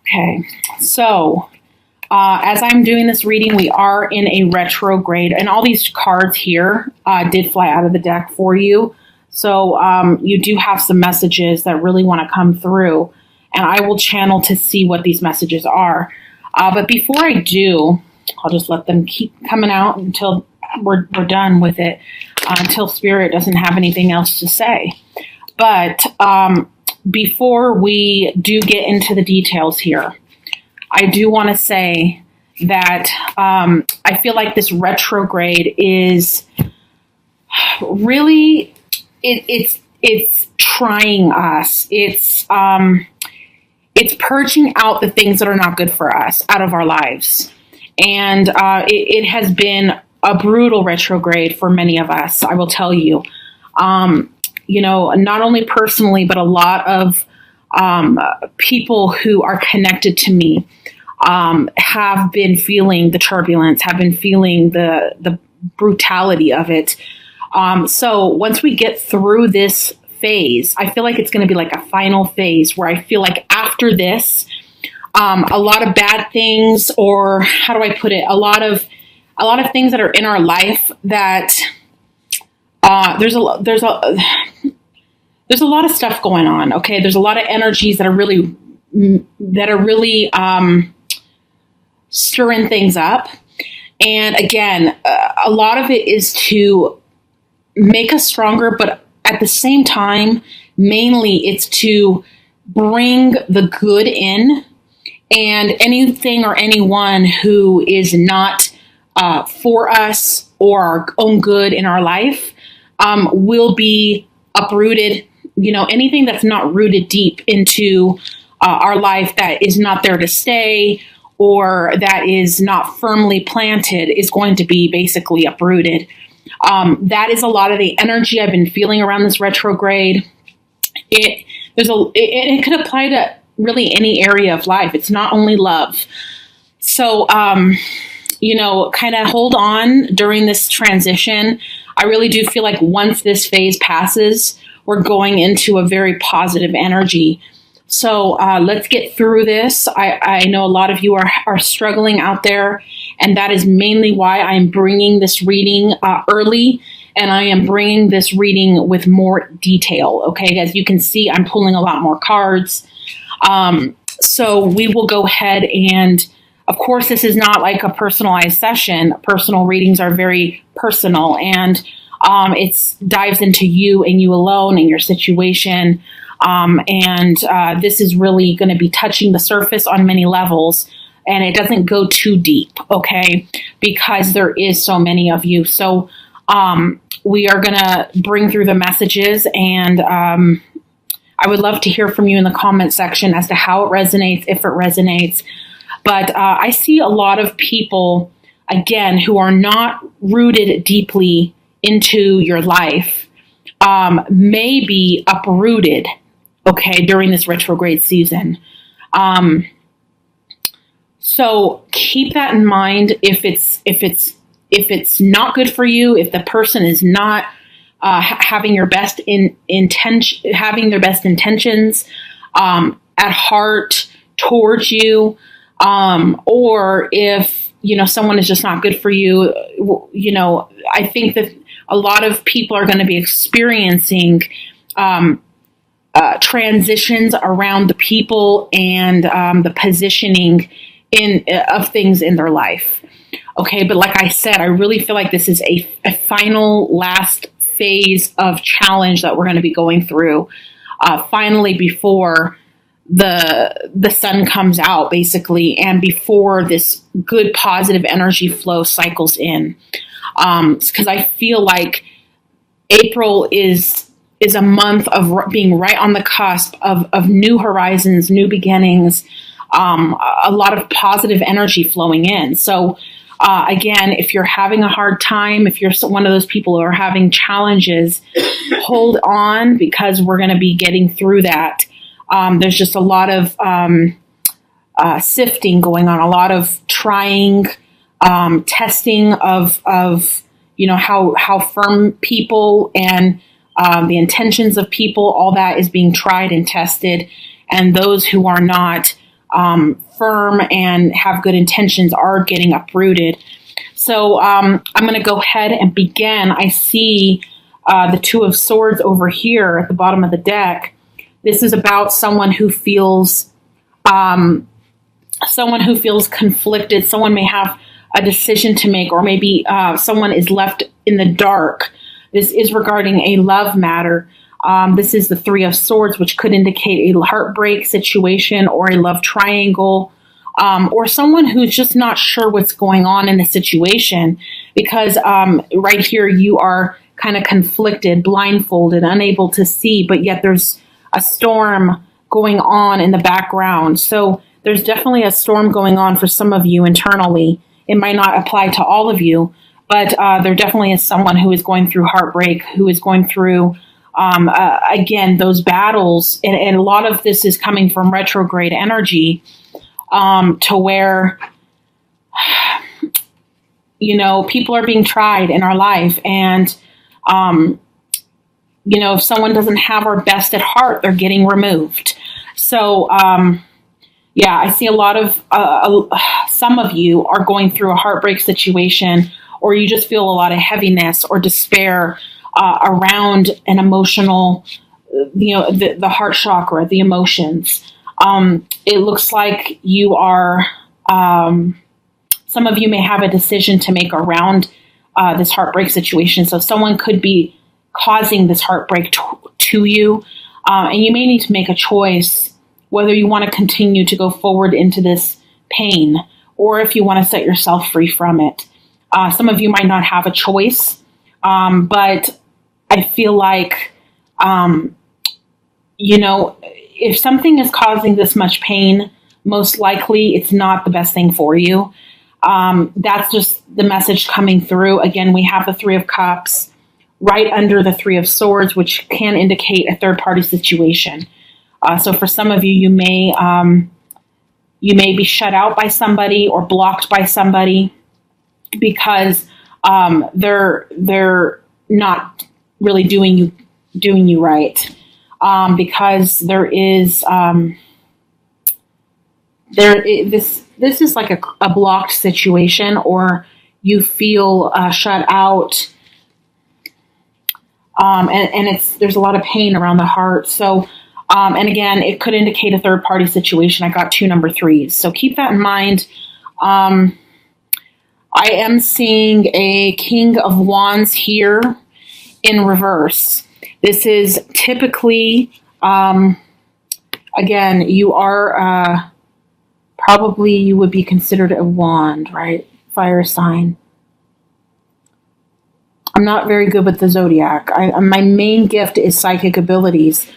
Okay, so as I'm doing this reading, we are in a retrograde, and all these cards here did fly out of the deck for you. So you do have some messages that really want to come through, and I will channel to see what these messages are. But before I do, I'll just let them keep coming out until we're done with it, until Spirit doesn't have anything else to say. But before we do get into the details here, I do want to say that I feel like this retrograde is really, it's trying us. It's purging out the things that are not good for us out of our lives. And it has been a brutal retrograde for many of us, I will tell you. Not only personally, but a lot of people who are connected to me have been feeling the turbulence, have been feeling the brutality of it. So once we get through this phase, I feel like it's going to be like a final phase where I feel like after this, a lot of bad things, or how do I put it? A lot of things that are in our life that there's a lot of stuff going on. Okay. There's a lot of energies that are really stirring things up. And again, a lot of it is to make us stronger, but at the same time, mainly it's to bring the good in, and anything or anyone who is not for us or our own good in our life will be uprooted. Anything that's not rooted deep into our life, that is not there to stay, or that is not firmly planted, is going to be basically uprooted. That is a lot of the energy I've been feeling around this retrograde. It could apply to really any area of life. It's not only love. So, kind of hold on during this transition. I really do feel like once this phase passes, we're going into a very positive energy. So let's get through this. I know a lot of you are struggling out there, and that is mainly why I'm bringing this reading early, and I am bringing this reading with more detail. Okay, as you can see, I'm pulling a lot more cards. So we will go ahead and, of course, this is not like a personalized session. Personal readings are very personal, and it dives into you and you alone and your situation. This is really going to be touching the surface on many levels, and it doesn't go too deep, okay, because there is so many of you. So we are going to bring through the messages, and I would love to hear from you in the comment section as to how it resonates, if it resonates. But I see a lot of people, again, who are not rooted deeply into your life, may be uprooted, okay, during this retrograde season. So keep that in mind. If it's not good for you, if the person is not having their best intentions at heart towards you, or if someone is just not good for you, I think that a lot of people are going to be experiencing transitions around the people and the positioning of things in their life. Okay, but like I said, I really feel like this is a final last phase of challenge that we're going to be going through finally before the sun comes out, basically, and before this good positive energy flow cycles in. Because I feel like April is a month of being right on the cusp of new horizons, new beginnings, a lot of positive energy flowing in. So again, if you're having a hard time, if you're one of those people who are having challenges, hold on, because we're going to be getting through that. There's just a lot of sifting going on, a lot of trying, testing of how firm people and the intentions of people, all that is being tried and tested. And those who are not firm and have good intentions are getting uprooted. So I'm going to go ahead and begin. I see the Two of Swords over here at the bottom of the deck. This is about someone who feels conflicted. Someone may have a decision to make, or maybe someone is left in the dark. This is regarding a love matter. This is the Three of Swords, which could indicate a heartbreak situation or a love triangle, or someone who's just not sure what's going on in the situation, because right here you are kind of conflicted, blindfolded, unable to see, but yet there's a storm going on in the background. So there's definitely a storm going on for some of you internally. It might not apply to all of you, but there definitely is someone who is going through heartbreak, who is going through, again, those battles. And a lot of this is coming from retrograde energy, to where, people are being tried in our life. And, if someone doesn't have our best at heart, they're getting removed. So, I see a lot of, some of you are going through a heartbreak situation, or you just feel a lot of heaviness or despair around an emotional, the heart chakra, the emotions. It looks like you are, some of you may have a decision to make around this heartbreak situation. So someone could be causing this heartbreak to you, and you may need to make a choice whether you want to continue to go forward into this pain, or if you want to set yourself free from it. Some of you might not have a choice, but I feel like, if something is causing this much pain, most likely it's not the best thing for you. That's just the message coming through. Again, we have the Three of Cups right under the Three of Swords, which can indicate a third-party situation. So for some of you, you may be shut out by somebody or blocked by somebody because they're not really doing you right. Because this is like a blocked situation, or you feel shut out, and there's a lot of pain around the heart. So, and again, it could indicate a third party situation. I got 2 number 3s, so keep that in mind. I am seeing a King of Wands here in reverse. This is typically, again, you are, probably you would be considered a wand, right? Fire sign. I'm not very good with the zodiac. My main gift is psychic abilities.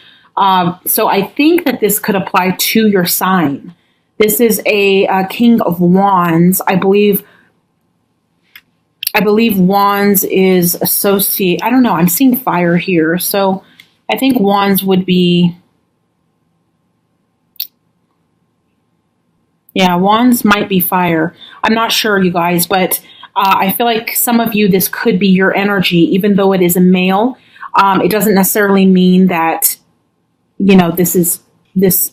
So I think that this could apply to your sign. This is a King of Wands. I believe Wands is associate. I don't know. I'm seeing fire here. So I think Wands would be, Wands might be fire. I'm not sure, you guys, but I feel like some of you, this could be your energy, even though it is a male. It doesn't necessarily mean that, this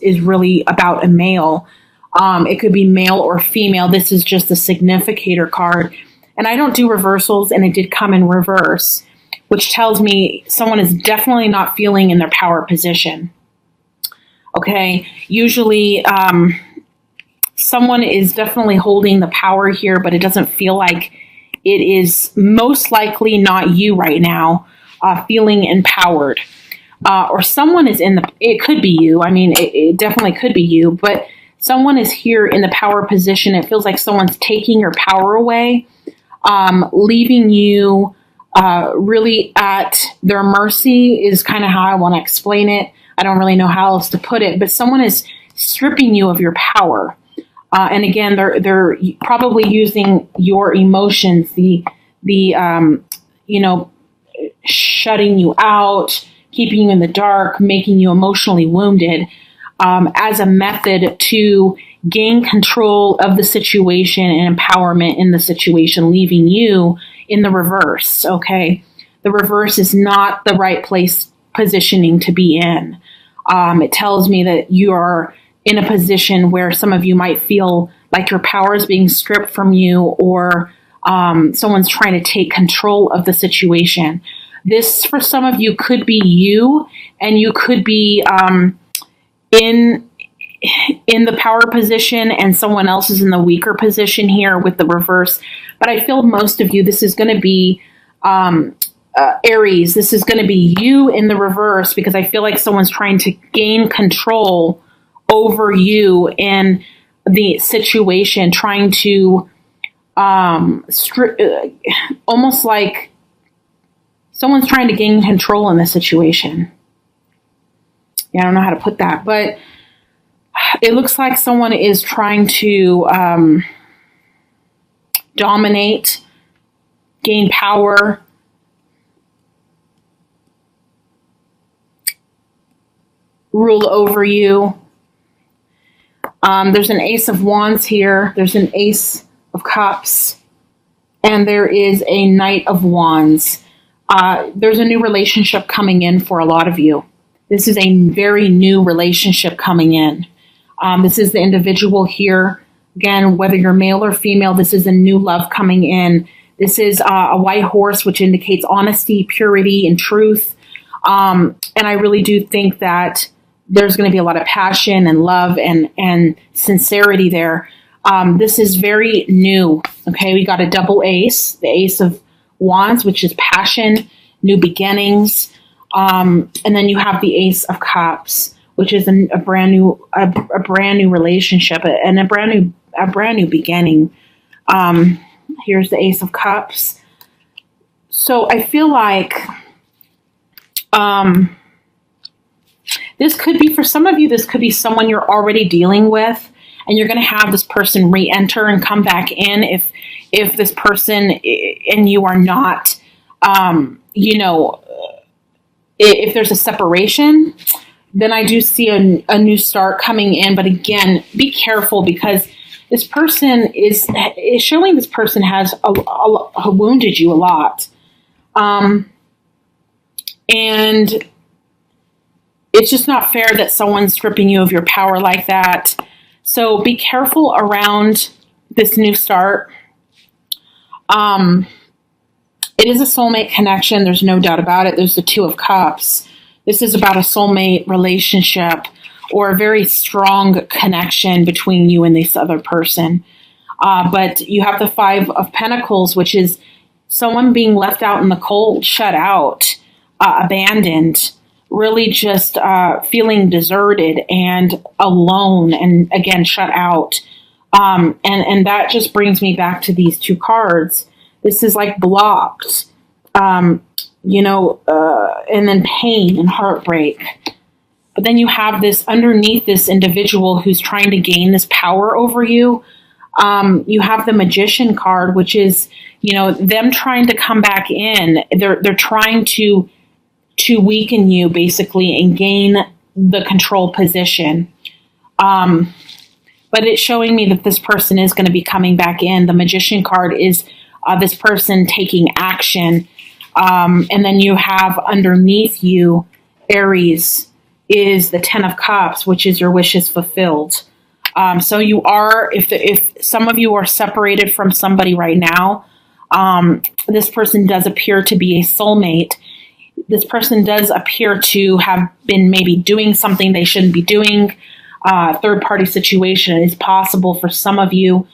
is really about a male. It could be male or female. This is just a significator card. And I don't do reversals, and it did come in reverse, which tells me someone is definitely not feeling in their power position. Okay. Usually, someone is definitely holding the power here, but it doesn't feel like it is, most likely not you right now, feeling empowered. Or someone is it could be you. I mean, it definitely could be you, but someone is here in the power position. It feels like someone's taking your power away, leaving you really at their mercy is kind of how I want to explain it. I don't really know how else to put it, but someone is stripping you of your power. And again, they're probably using your emotions, the shutting you out, keeping you in the dark, making you emotionally wounded, as a method to gain control of the situation and empowerment in the situation, leaving you in the reverse. Okay. The reverse is not the right positioning to be in. It tells me that you are in a position where some of you might feel like your power is being stripped from you, or someone's trying to take control of the situation. This, for some of you, could be you, and you could be in the power position, and someone else is in the weaker position here with the reverse. But I feel most of you, this is going to be Aries. This is going to be you in the reverse, because I feel like someone's trying to gain control over you in the situation, trying to almost like someone's trying to gain control in the situation. Yeah, I don't know how to put that, but it looks like someone is trying to dominate, gain power, rule over you. There's an Ace of Wands here. There's an Ace of Cups. And there is a Knight of Wands. There's a new relationship coming in for a lot of you. This is a very new relationship coming in. This is the individual here. Again, whether you're male or female, this is a new love coming in. This is a white horse, which indicates honesty, purity, and truth. And I really do think that there's going to be a lot of passion and love and sincerity there. This is very new. Okay, we got a double ace, the Ace of Wands, which is passion, new beginnings. And then you have the Ace of Cups, which is a brand new relationship and a brand new beginning. Here's the Ace of Cups. So I feel like this could be, for some of you, this could be someone you're already dealing with, and you're going to have this person re-enter and come back in if this person and you are not, if there's a separation, then I do see a new start coming in. But again, be careful, because this person is showing this person has wounded you a lot. And it's just not fair that someone's stripping you of your power like that. So be careful around this new start. It is a soulmate connection. There's no doubt about it. There's the Two of Cups. This is about a soulmate relationship or a very strong connection between you and this other person. But you have the Five of Pentacles, which is someone being left out in the cold, shut out, abandoned, really just feeling deserted and alone, and again, shut out. And that just brings me back to these two cards. This is like blocked, and then pain and heartbreak. But then you have this underneath this individual who's trying to gain this power over you. You have the Magician card, which is, them trying to come back in. They're trying to weaken you, basically, and gain the control position. But it's showing me that this person is going to be coming back in. The Magician card is this person taking action. And then you have underneath you, Aries, is the Ten of Cups, which is your wishes fulfilled. So you are, if some of you are separated from somebody right now, this person does appear to be a soulmate. This person does appear to have been maybe doing something they shouldn't be doing. Third-party situation is possible for some of you,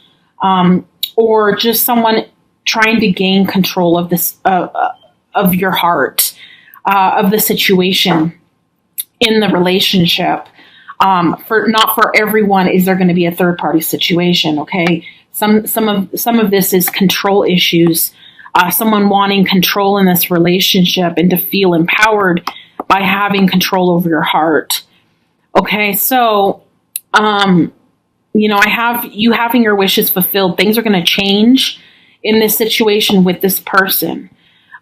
or just someone trying to gain control of this, of your heart, of the situation in the relationship. Not for everyone is there going to be a third-party situation. Okay, some of this is control issues. Someone wanting control in this relationship and to feel empowered by having control over your heart. Okay, so, I have you having your wishes fulfilled. Things are going to change in this situation with this person.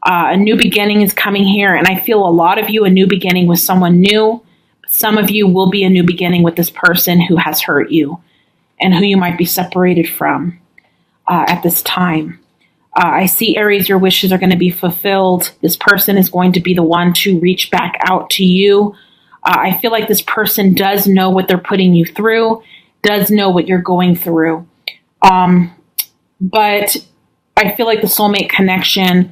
A new beginning is coming here, and I feel a lot of you, a new beginning with someone new. Some of you will be a new beginning with this person who has hurt you and who you might be separated from at this time. I see, Aries, your wishes are going to be fulfilled. This person is going to be the one to reach back out to you I feel like this person does know what they're putting you through, does know what you're going through. But I feel like the soulmate connection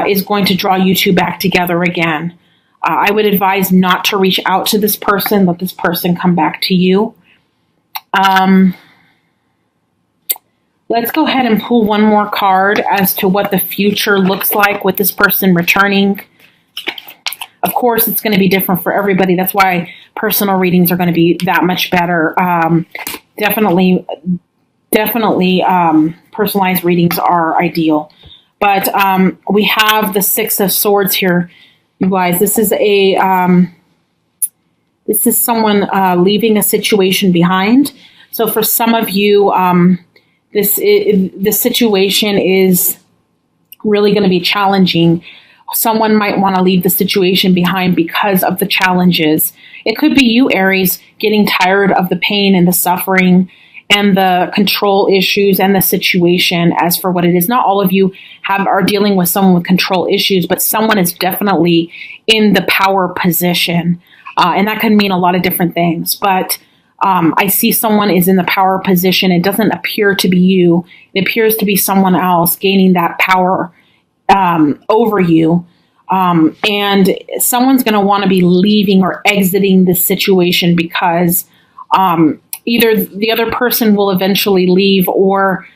is going to draw you two back together again. I would advise not to reach out to this person. Let this person come back to you. Let's go ahead and pull one more card as to what the future looks like with this person returning. Of course, it's going to be different for everybody. That's why personal readings are going to be that much better. Definitely, personalized readings are ideal. But we have the Six of Swords here, you guys. This is someone leaving a situation behind. So for some of you, this situation is really going to be challenging. Someone might want to leave the situation behind because of the challenges. It could be you, Aries, getting tired of the pain and the suffering and the control issues and the situation as for what it is. Not all of you are dealing with someone with control issues, but someone is definitely in the power position. And that can mean a lot of different things. But I see someone is in the power position. It doesn't appear to be you. It appears to be someone else gaining that power over you. And someone's going to want to be leaving or exiting this situation because either the other person will eventually leave, or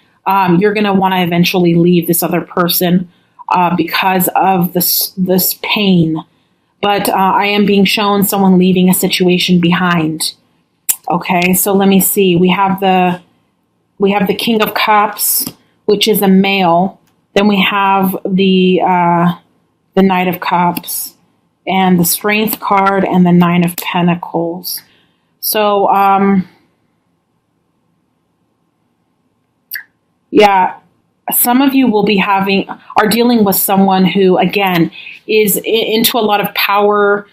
you're going to want to eventually leave this other person because of this pain. But I am being shown someone leaving a situation behind. Okay, so let me see. We have the King of Cups, which is a male. Then we have the Knight of Cups and the Strength card and the Nine of Pentacles. So, yeah, some of you will be are dealing with someone who, again, is into a lot of power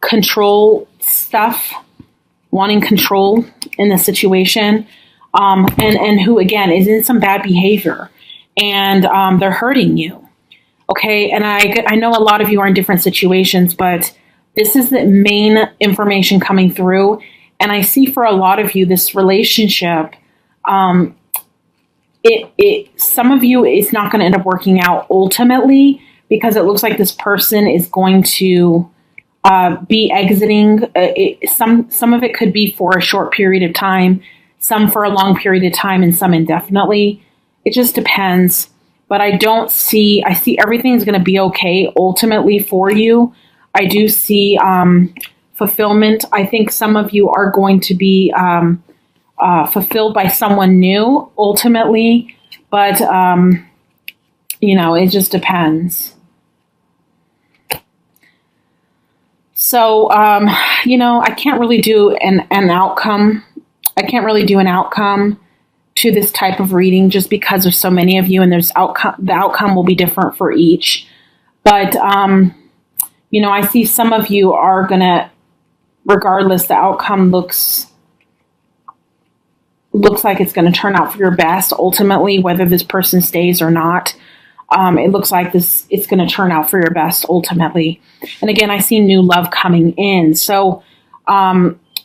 control stuff, wanting control in the situation, and who, again, is in some bad behavior, and they're hurting you. Okay, and I know a lot of you are in different situations, but this is the main information coming through. And I see for a lot of you, this relationship, some of you, it's not going to end up working out ultimately, because it looks like this person is going to be exiting. Some of it could be for a short period of time, some for a long period of time, and some indefinitely. It just depends. But I see everything's going to be okay ultimately for you. I do see fulfillment. I think some of you are going to be fulfilled by someone new ultimately. But, it just depends. So, I can't really do an outcome. I can't really do an outcome to this type of reading just because there's so many of you, and the outcome will be different for each. But, I see some of you are going to, regardless, the outcome looks like it's going to turn out for your best ultimately, whether this person stays or not. It looks like it's going to turn out for your best ultimately. And again, I see new love coming in. So,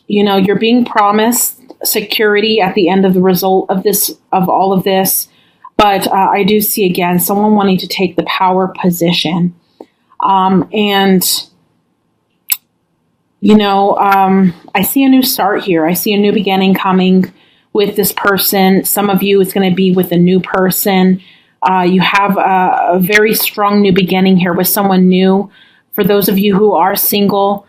you're being promised security at the end of the result of all of this. But I do see, again, someone wanting to take the power position. I see a new start here. I see a new beginning coming with this person. Some of you, it's going to be with a new person. You have a very strong new beginning here with someone new. For those of you who are single,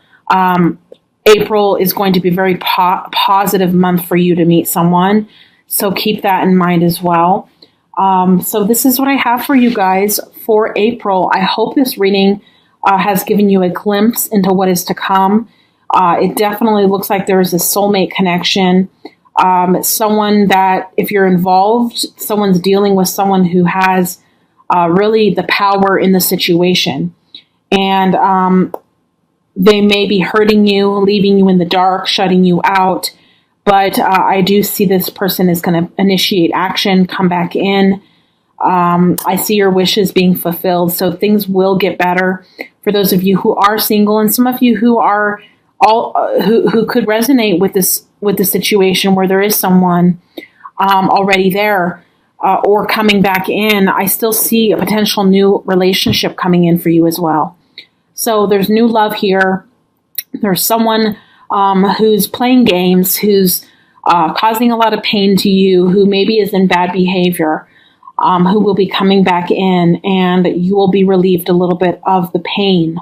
April is going to be a very positive month for you to meet someone. So keep that in mind as well. So this is what I have for you guys for April. I hope this reading has given you a glimpse into what is to come. It definitely looks like there is a soulmate connection. Someone that, if you're involved, someone's dealing with someone who has really the power in the situation. And they may be hurting you, leaving you in the dark, shutting you out. But I do see this person is going to initiate action, come back in. I see your wishes being fulfilled. So things will get better for those of you who are single, and some of you who are who could resonate with the situation where there is someone already there or coming back in. I still see a potential new relationship coming in for you as well. So there's new love here. There's someone who's playing games, who's causing a lot of pain to you, who maybe is in bad behavior, who will be coming back in, and you will be relieved a little bit of the pain